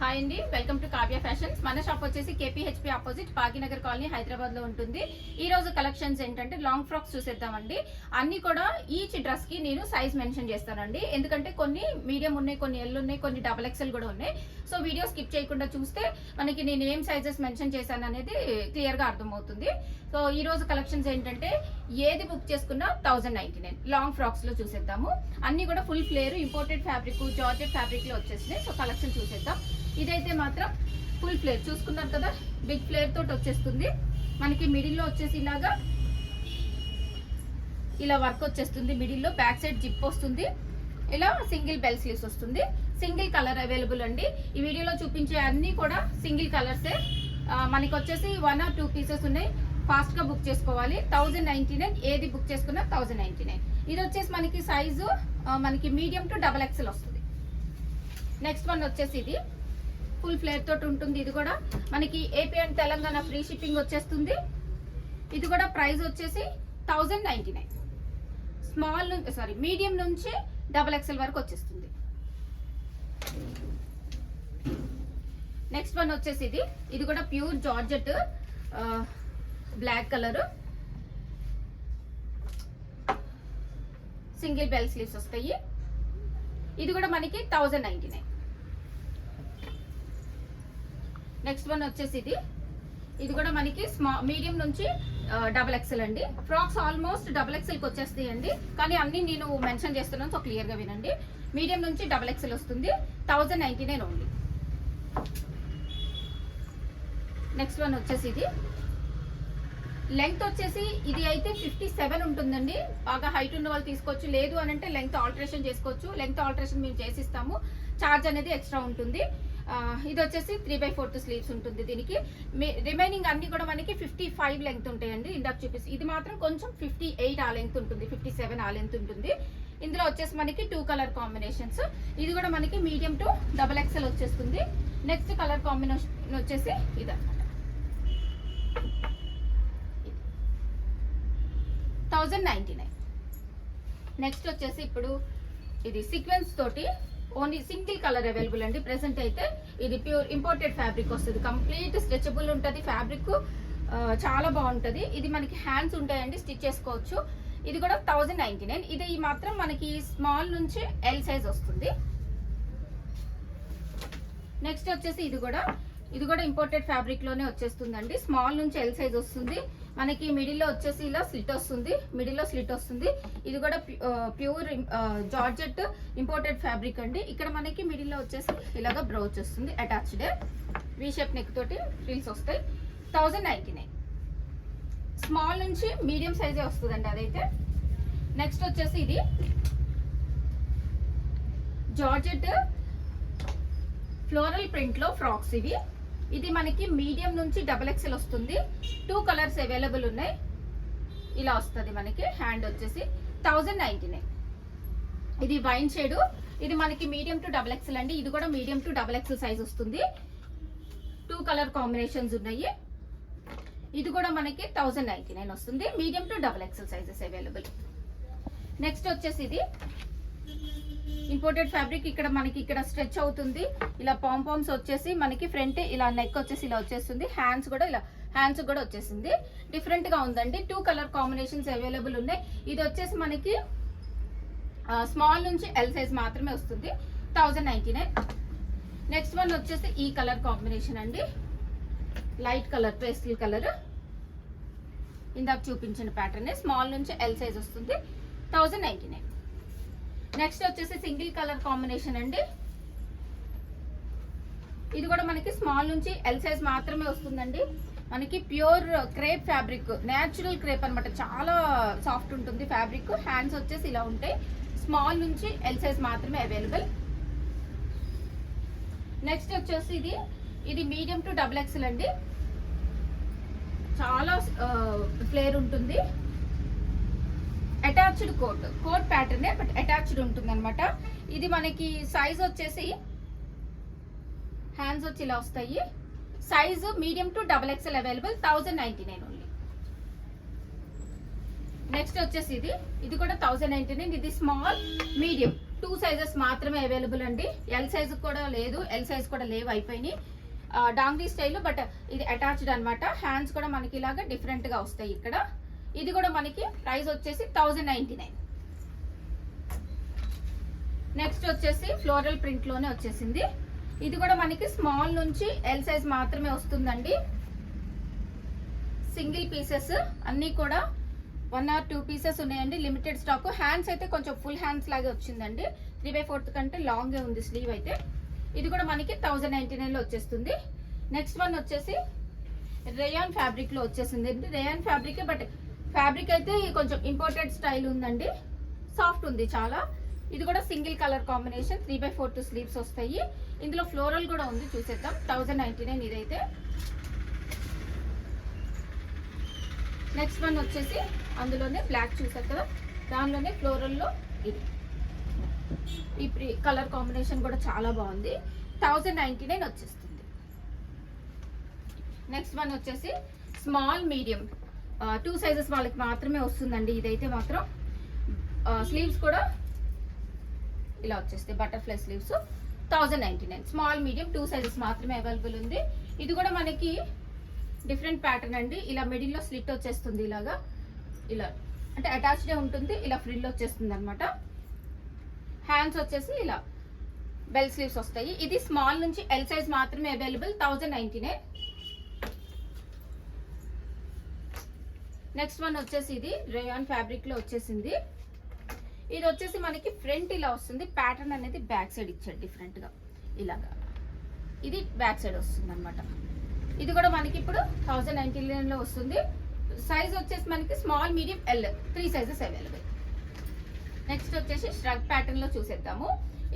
Hi అండి, welcome to Kavya fashions. మన shop వచ్చేసి KPHP opposite Bhagyanagar colony Hyderabad లో ఉంటుంది. ఈ రోజు కలెక్షన్స్ ఏంటంటే లాంగ్ ఫ్రాక్స్ చూసేద్దామండి. అన్ని కూడా ఈచ్ డ్రెస్ కి నేను సైజ్ మెన్షన్ చేస్తానండి, ఎందుకంటే కొన్ని మీడియం ఉన్నాయి, కొన్ని ఎల్ ఉన్నాయి, కొన్ని డబల్ ఎక్స్ఎల్ కూడా ఉన్నాయి. సో వీడియో స్కిప్ చేయకుండా చూస్తే మనకి నేను ఏం సైజెస్ మెన్షన్ చేశాను అనేది క్లియర్ గా అర్థమవుతుంది. సో ఈ రోజు కలెక్షన్స్ ఏంటంటే ఏది బుక్ చేసుకున్నా 1099 లాంగ్ ఫ్రాక్స్ లో చూసేద్దాము. అన్ని కూడా full flare imported fabric, georgette fabric లో వచ్చేసినాయి. సో కలెక్షన్ చూసేద్దాం. ఇదైతే మాత్రం ఫుల్ ఫ్లేర్ చూసుకున్నారు కదా, బిగ్ ఫ్లేర్ తోటి వచ్చేస్తుంది. మనకి మిడిల్ లో వచ్చేసి ఇలా వర్క్ వచ్చేస్తుంది. మిడిల్ లో బ్యాక్ సైడ్ జిప్ వస్తుంది. ఇలా సింగిల్ బెల్ స్లీవ్స్ వస్తుంది. సింగిల్ కలర్ అవైలబుల్ అండి. ఈ వీడియోలో చూపించే అన్ని కూడా సింగిల్ కలర్సే. మనకి వచ్చేసి 1 or 2 పీసెస్ ఉన్నాయి. ఫాస్ట్ గా బుక్ చేసుకోవాలి. 1099 ఏది బుక్ చేసుకున్నా 1099. ఇది వచ్చేసి మనకి సైజు మనకి మీడియం టు డబల్ ఎక్స్ఎల్ వస్తుంది. నెక్స్ట్ వన్ వచ్చేసి ఇది ఫుల్ ఫ్లేర్ తోటి ఉంటుంది. ఇది కూడా మనకి AP and Telangana free shipping వచ్చేస్తుంది. ఇది కూడా ప్రైస్ వచ్చేసి 1099. మీడియం నుంచి డబల్ ఎక్స్ఎల్ వరకు వచ్చేస్తుంది. నెక్స్ట్ వన్ వచ్చేసి ఇది కూడా pure georgette black colour, single bell sleeves వస్తాయి. ఇది కూడా మనకి 1099. నెక్స్ట్ వన్ వచ్చేసి ఇది కూడా మనకి మీడియం నుంచి డబల్ ఎక్స్ఎల్ అండి. ఫ్రాక్స్ ఆల్మోస్ట్ డబల్ ఎక్స్ఎల్ కి వచ్చేస్తాయి అండి, కానీ అన్ని నేను మెన్షన్ చేస్తున్నాను, సో క్లియర్ గా వినండి. మీడియం నుంచి డబల్ ఎక్స్ఎల్ వస్తుంది. 1099 ఓన్లీ. నెక్స్ట్ వన్ వచ్చేసి లెంగ్త్ వచ్చేసి ఇది అయితే 57 ఉంటుందండి. బాగా హైట్ ఉన్న వాళ్ళు తీసుకోవచ్చు, లేదు అని అంటే లెంగ్త్ ఆల్టరేషన్ చేసుకోవచ్చు. లెంగ్త్ ఆల్టరేషన్ మేము చేసిస్తాము, చార్జ్ అనేది ఎక్స్ట్రా ఉంటుంది. ఇది వచ్చేసి 3/4 స్లీవ్స్ ఉంటుంది. దీనికి రిమైనింగ్ అన్ని కూడా మనకి 55 లెంగ్త్ ఉంటాయండి. ఇందాక చూపిస్తే ఇది మాత్రం కొంచెం 58 ఆ లెంగ్త్ ఉంటుంది, 57 ఆ లెంగ్త్ ఉంటుంది. ఇందులో వచ్చేసి మనకి 2 కలర్ కాంబినేషన్స్. ఇది కూడా మనకి మీడియం టు డబల్ ఎక్స్ఎల్ వచ్చేస్తుంది. నెక్స్ట్ కలర్ కాంబినేషన్ వచ్చేసి ఇదన్నమాట, 1099. నెక్స్ట్ వచ్చేసి ఇప్పుడు ఇది సీక్వెన్స్ తోటి ఓన్లీ సింగిల్ కలర్ అవైలబుల్ అండి. ప్రెసెంట్ అయితే ఇది ప్యూర్ ఇంపోర్టెడ్ ఫ్యాబ్రిక్ వస్తుంది. కంప్లీట్ స్ట్రెచబుల్ ఉంటుంది ఫ్యాబ్రిక్, చాలా బాగుంటుంది. ఇది మనకి హ్యాండ్స్ ఉంటాయండి, స్టిచ్ చేసుకోవచ్చు. ఇది కూడా 1099. ఇది మాత్రం మనకి స్మాల్ నుంచి ఎల్ సైజ్ వస్తుంది. నెక్స్ట్ వచ్చేసి ఇది కూడా ఇంపోర్టెడ్ ఫ్యాబ్రిక్ లోనే వచ్చేస్తుందండి. స్మాల్ నుంచి ఎల్ సైజ్ వస్తుంది. మనకి మిడిల్ లో వచ్చేసి ఇలా స్లిట్ వస్తుంది, మిడిల్ లో స్లిట్ వస్తుంది. ఇది కూడా ప్యూర్ జార్జెట్ ఇంపోర్టెడ్ ఫ్యాబ్రిక్ అండి. ఇక్కడ మనకి మిడిల్ లో వచ్చేసి ఇలాగా బ్రౌచ్ వస్తుంది, అటాచ్డ్ వి షేప్ నెక్ తోటి ఫ్రిల్స్ వస్తాయి. 1099. స్మాల్ నుంచి మీడియం సైజే వస్తుందండి అదైతే. నెక్స్ట్ వచ్చేసి ఇది జార్జెట్ ఫ్లోరల్ ప్రింట్ లో ఫ్రాక్స్. ఇది మనకి మీడియం నుంచి డబల్ ఎక్స్ఎల్ వస్తుంది. 2 కలర్స్ అవైలబుల్ ఉన్నాయి. ఇలా వస్తుంది మనకి. హ్యాండ్ వచ్చేసి 1099. ఇది వైన్ షేడ్. ఇది మనకి మీడియం టు డబల్ ఎక్స్ఎల్ అండి. ఇది కూడా medium to double XL size వస్తుంది. 2 కలర్ కాంబినేషన్స్ ఉన్నాయి. ఇది కూడా మనకి 1099 వస్తుంది. Medium to double XL sizes available. Next వచ్చేసి ఇది ఇంపోర్టెడ్ ఫ్యాబ్రిక్. ఇక్కడ మనకి ఇక్కడ స్ట్రెచ్ అవుతుంది. ఇలా పాంపామ్స్ వచ్చేసి మనకి ఫ్రంట్ ఇలా నెక్ వచ్చేసి ఇలా వచ్చేస్తుంది. హ్యాండ్స్ కూడా వచ్చేసింది. డిఫరెంట్ గా ఉందండి. 2 కలర్ కాంబినేషన్స్ అవైలబుల్ ఉన్నాయి. ఇది వచ్చేసి మనకి స్మాల్ నుంచి ఎల్ సైజ్ మాత్రమే వస్తుంది. 1099. నెక్స్ట్ వన్ వచ్చేసి ఈ కలర్ కాంబినేషన్ అండి, లైట్ కలర్, పేస్టల్ కలర్. ఇందాక చూపించిన ప్యాటర్న్ స్మాల్ నుంచి ఎల్ సైజ్ వస్తుంది. 1099. నెక్స్ట్ వచ్చేసి సింగిల్ కలర్ కాంబినేషన్ అండి. ఇది కూడా మనకి స్మాల్ నుంచి ఎల్ సైజ్ మాత్రమే వస్తుందండి. మనకి pure crepe fabric, natural crepe అనమాట. చాలా సాఫ్ట్ ఉంటుంది ఫ్యాబ్రిక్. హ్యాండ్స్ వచ్చేసి ఇలా ఉంటాయి. స్మాల్ నుంచి ఎల్ సైజ్ మాత్రమే అవైలబుల్. నెక్స్ట్ వచ్చేసి ఇది మీడియం టు డబుల్ ఎక్స్ఎల్ అండి. చాలా ఫ్లేర్ ఉంటుంది. Attached coat pattern, but attached ఉంటుంది అనమాట. ఇది మనకి సైజ్ వచ్చేసి హ్యాండ్స్ వచ్చి ఇలా వస్తాయి. Size medium to double XL available. 1099 only. Next వచ్చేసి ఇది కూడా 1099. ఇది స్మాల్, మీడియం 2 సైజెస్ మాత్రమే అవైలబుల్ అండి. ఎల్ సైజ్ కూడా లేదు, ఎల్ సైజ్ కూడా లేవు, అయిపోయినాయి. డాంగ్రీ స్టైల్, బట్ ఇది అటాచ్డ్ అనమాట. హ్యాండ్స్ కూడా మనకి ఇలాగా డిఫరెంట్ గా వస్తాయి ఇక్కడ. ఇది కూడా మనకి ప్రైస్ వచ్చేసి 1099. నెక్స్ట్ వచ్చేసి ఫ్లోరల్ ప్రింట్ లోనే వచ్చేసింది. ఇది కూడా మనకి స్మాల్ నుంచి ఎల్ సైజ్ మాత్రమే వస్తుందండి. సింగిల్ పీసెస్ అన్ని కూడా 1 or 2 పీసెస్ ఉన్నాయండి, లిమిటెడ్ స్టాక్. హ్యాండ్స్ అయితే కొంచెం ఫుల్ హ్యాండ్స్ లాగే వచ్చిందండి, 3/4 కంటే లాంగే ఉంది స్లీవ్ అయితే. ఇది కూడా మనకి 1099 లో వచ్చేస్తుంది. నెక్స్ట్ వన్ వచ్చేసి రేయాన్ ఫ్యాబ్రిక్ లో వచ్చేసింది. రేయాన్ ఫ్యాబ్రిక్, బట్ ఫ్యాబ్రిక్ అయితే కొంచెం ఇంపోర్టెడ్ స్టైల్ ఉందండి, సాఫ్ట్ ఉంది చాలా. ఇది కూడా సింగిల్ కలర్ కాంబినేషన్, 3/4 స్లీవ్స్ వస్తాయి. ఇందులో ఫ్లోరల్ కూడా ఉంది, చూసేద్దాం. 1099 ఇదైతే. నెక్స్ట్ వన్ వచ్చేసి అందులోనే బ్లాక్ చూసారు కదా, దానిలోనే ఫ్లోరల్లో ఇది. ఈ కలర్ కాంబినేషన్ కూడా చాలా బాగుంది, 1099 వచ్చేస్తుంది. నెక్స్ట్ వన్ వచ్చేసి స్మాల్ మీడియం 2 సైజెస్ వాళ్ళకి మాత్రమే వస్తుందండి. ఇదైతే మాత్రం స్లీవ్స్ కూడా ఇలా వచ్చేస్తాయి, butterfly sleeves, 1099. Small medium 2 sizes మాత్రమే అవైలబుల్ ఉంది. ఇది కూడా మనకి డిఫరెంట్ ప్యాటర్న్ అండి. ఇలా మిడిల్ లో స్లిట్ వచ్చేస్తుంది, ఇలాగా ఇలా అంటే అటాచ్డ్ ఉంటుంది, ఇలా ఫ్రిల్ వచ్చేస్తుంది అనమాట. హ్యాండ్స్ వచ్చేసి ఇలా బెల్ స్లీవ్స్ వస్తాయి. ఇది స్మాల్ నుంచి ఎల్ సైజ్ మాత్రమే అవైలబుల్, 1099. నెక్స్ట్ వన్ వచ్చేసి ఇది రేయాన్ ఫ్యాబ్రిక్ లో వచ్చేసింది. ఇది వచ్చేసి మనకి ఫ్రంట్ ఇలా వస్తుంది, ప్యాటర్న్ అనేది బ్యాక్ సైడ్ ఇచ్చాడు డిఫరెంట్ గా, ఇలాగా ఇది బ్యాక్ సైడ్ వస్తుంది అనమాట. ఇది కూడా మనకి ఇప్పుడు 1099 లో వస్తుంది. సైజ్ వచ్చేసి మనకి small medium L 3 sizes available. Next వచ్చేసి ష్రగ్ ప్యాటర్న్ లో చూసేద్దాము.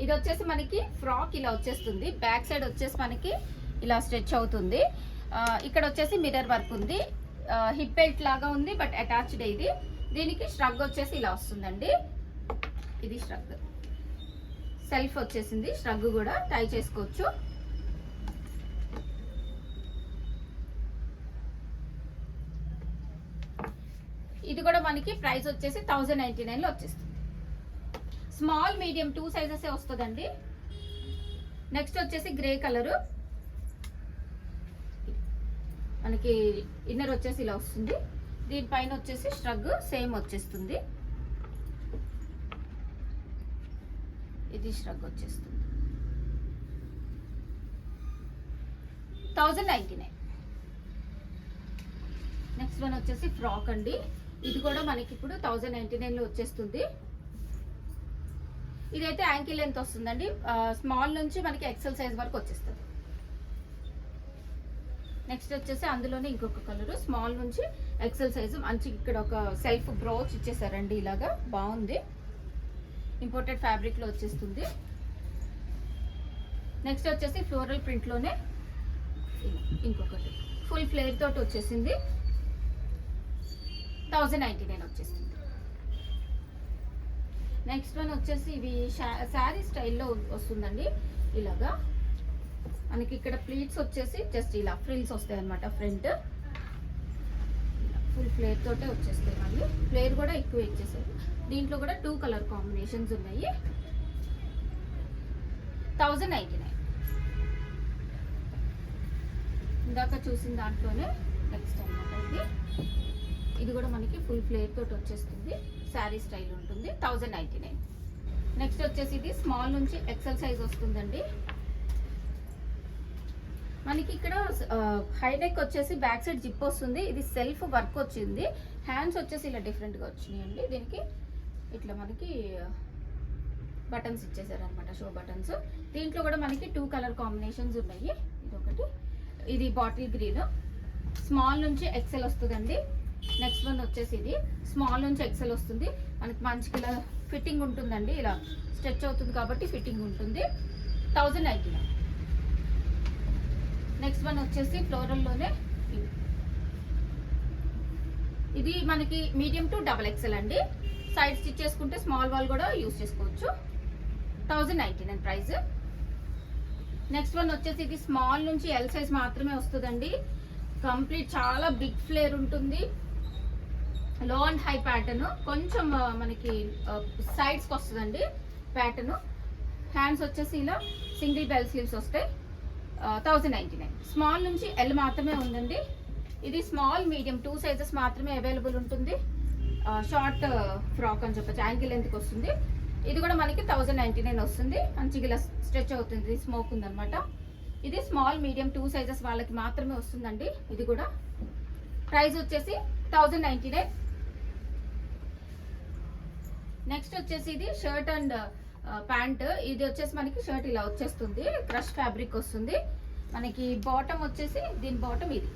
ఇది వచ్చేసి మనకి ఫ్రాక్ ఇలా వచ్చేస్తుంది, బ్యాక్ సైడ్ వచ్చేసి మనకి ఇలా స్ట్రెచ్ అవుతుంది. ఇక్కడ వచ్చేసి మిర్రర్ వర్క్ ఉంది, హిప్ బెల్ట్ లాగా ఉంది, బట్ అటాచ్డ్ ఇది. దీనికి ష్రగ్ వచ్చేసి ఇలా వస్తుందండి, ఇది ష్రగ్. సెల్ఫ్ వచ్చేసింది, ష్రగ్ కూడా టై చేసుకోవచ్చు. ఇది కూడా మనకి ప్రైస్ వచ్చేసి 1099 లో వచ్చేస్తుంది. స్మాల్ మీడియం 2 సైజెస్ వస్తుందండి. నెక్స్ట్ వచ్చేసి గ్రే కలర్, మనకి ఇన్నర్ వచ్చేసి ఇలా వస్తుంది, దీనిపైన వచ్చేసి ష్రగ్ సేమ్ వచ్చేస్తుంది, ఇది ష్రగ్ వచ్చేస్తుంది, 1099. నెక్స్ట్ వన్ వచ్చేసి ఫ్రాక్ అండి. ఇది కూడా మనకి ఇప్పుడు 1099 లో వచ్చేస్తుంది. ఇదైతే యాంకిల్ లెంత్ వస్తుందండి, స్మాల్ నుంచి మనకి ఎక్సెల్ సైజ్ వరకు వచ్చేస్తుంది. నెక్స్ట్ వచ్చేసి అందులోనే ఇంకొక కలర్, స్మాల్ నుంచి ఎక్సెల్ సైజు. మంచి ఇక్కడ ఒక సెల్ఫ్ బ్రోచ్ ఇచ్చేసారండి, ఇలాగా బాగుంది, ఇంపోర్టెడ్ ఫ్యాబ్రిక్ లో వచ్చేస్తుంది. నెక్స్ట్ వచ్చేసి ఫ్లోరల్ ప్రింట్ లోనే ఇంకొకటి ఫుల్ ఫ్లేర్ తోటి వచ్చేసింది, 1099 వచ్చేస్తుంది. నెక్స్ట్ వన్ వచ్చేసి ఇవి శారీ స్టైల్లో వస్తుందండి, ఇలాగా మనకి ఇక్కడ ప్లీట్స్ వచ్చేసి జస్ట్ ఇలా ఫ్రిల్స్ వస్తాయి అనమాట. ఫ్రంట్ ఫుల్ ఫ్లేర్ తోటే వచ్చేస్తాయి, మళ్ళీ ఫ్లేర్ కూడా ఎక్కువ ఇచ్చేసారు. దీంట్లో కూడా 2 కలర్ కాంబినేషన్స్ ఉన్నాయి, 1099. ఇందాక చూసిన దాంట్లోనే నెక్స్ట్ అనమాట ఇది. ఇది కూడా మనకి ఫుల్ ఫ్లేర్ తోటి వచ్చేస్తుంది, శారీ స్టైల్ ఉంటుంది, 1099. నెక్స్ట్ వచ్చేసి ఇది స్మాల్ నుంచి ఎక్సెల్ సైజ్ వస్తుందండి. మనకి ఇక్కడ హై నెక్ వచ్చేసి బ్యాక్ సైడ్ జిప్ వస్తుంది, ఇది సెల్ఫ్ వర్క్ వచ్చింది. హ్యాండ్స్ వచ్చేసి ఇలా డిఫరెంట్ గా వచ్చినాయండి. దీనికి ఇట్లా మనకి బటన్స్ ఇచ్చేసారు అనమాట, షో బటన్స్. దీంట్లో కూడా మనకి 2 కలర్ కాంబినేషన్స్ ఉన్నాయి. ఇది ఒకటి, ఇది బాటిల్ గ్రీన్, స్మాల్ నుంచి ఎక్సెల్ వస్తుందండి. నెక్స్ట్ వన్ వచ్చేసి ఇది స్మాల్ నుంచి ఎక్సెల్ వస్తుంది, మనకి మంచిగా ఇలా ఫిట్టింగ్ ఉంటుందండి, ఇలా స్ట్రెచ్ అవుతుంది కాబట్టి ఫిట్టింగ్ ఉంటుంది, 1099. నెక్స్ట్ వన్ వచ్చేసి ఫ్లోరల్లోనే ఇది మనకి మీడియం టు డబల్ ఎక్సెల్ అండి. సైడ్ స్టిచ్ చేసుకుంటే స్మాల్ వాల్ కూడా యూస్ చేసుకోవచ్చు, 1099 ప్రైస్. నెక్స్ట్ వన్ వచ్చేసి ఇది స్మాల్ నుంచి ఎల్ సైజ్ మాత్రమే వస్తుందండి. కంప్లీట్ చాలా బిగ్ ఫ్లేర్ ఉంటుంది, లో అండ్ హై ప్యాటర్న్, కొంచెం మనకి సైడ్స్కి వస్తుందండి. ప్యాటర్న్. హ్యాండ్స్ వచ్చేసి ఇలా సింగిల్ బెల్ స్లీవ్స్ వస్తాయి. 1099. స్మాల్ నుంచి ఎల్ మాత్రమే ఉందండి. ఇది స్మాల్ మీడియం 2 సైజెస్ మాత్రమే అవైలబుల్ ఉంటుంది. షార్ట్ ఫ్రాక్ అని చెప్పచ్చు, యాంకిల్ లెంత్కి వస్తుంది. ఇది కూడా మనకి 1099 వస్తుంది. మంచిగా ఇలా స్ట్రెచ్ అవుతుంది, స్మోక్ ఉందన్నమాట. ఇది స్మాల్ మీడియం 2 సైజెస్ వాళ్ళకి మాత్రమే వస్తుందండి. ఇది కూడా ప్రైస్ వచ్చేసి 1099. నెక్స్ట్ వచ్చేసి ఇది షర్ట్ అండ్ ప్యాంట్. ఇది వచ్చేసి మనకి షర్ట్ ఇలా వచ్చేస్తుంది, క్రష్ ఫ్యాబ్రిక్ వస్తుంది మనకి. బాటమ్ వచ్చేసి దీని బాటమ్ ఇది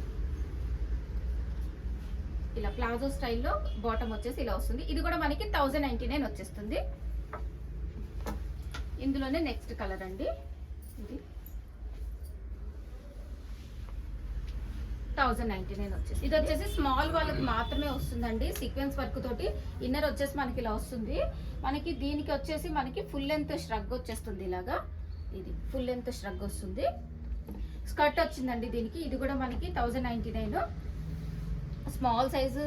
ఇలా ప్లాజో స్టైల్లో బాటమ్ వచ్చేసి ఇలా వస్తుంది. ఇది కూడా మనకి 1099 వచ్చేస్తుంది. ఇందులోనే నెక్స్ట్ కలర్ అండి, ఇది 1099 వచ్చేసి. ఇది వచ్చేసి స్మాల్ వాళ్ళకి మాత్రమే వస్తుందండి. సీక్వెన్స్ వర్క్ తోటి ఇన్నర్ వచ్చేసి మనకి ఇలా వస్తుంది. మనకి దీనికి వచ్చేసి మనకి ఫుల్ లెంత్ ష్రగ్ వచ్చేస్తుంది ఇలాగా. ఇది ఫుల్ లెంత్ ష్రగ్ వస్తుంది. స్కర్ట్ వచ్చిందండి దీనికి. ఇది కూడా మనకి 1099. స్మాల్ సైజు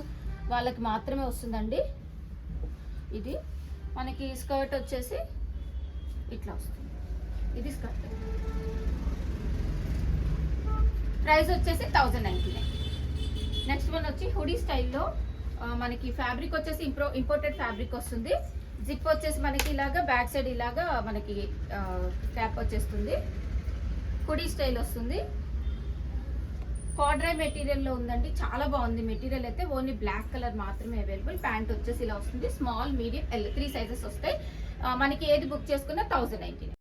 వాళ్ళకి మాత్రమే వస్తుందండి. ఇది మనకి స్కర్ట్ వచ్చేసి ఇట్లా వస్తుంది. ఇది స్కర్ట్. ప్రైస్ వచ్చేసి 1099. నెక్స్ట్ వన్ వచ్చి హుడీ స్టైల్లో మనకి ఫ్యాబ్రిక్ వచ్చేసి ఇంపోర్టెడ్ ఫ్యాబ్రిక్ వస్తుంది. జిప్ వచ్చేసి మనకి ఇలాగా బ్యాక్ సైడ్ ఇలాగా మనకి క్యాప్ వచ్చేస్తుంది. హుడీ స్టైల్ వస్తుంది. కార్డ్రై మెటీరియల్లో ఉందండి, చాలా బాగుంది మెటీరియల్ అయితే. ఓన్లీ బ్లాక్ కలర్ మాత్రమే అవైలబుల్. ప్యాంట్ వచ్చేసి ఇలా వస్తుంది. స్మాల్ మీడియం ఎల్ 3 సైజెస్ వస్తాయి. మనకి ఏది బుక్ చేసుకున్నా 1099.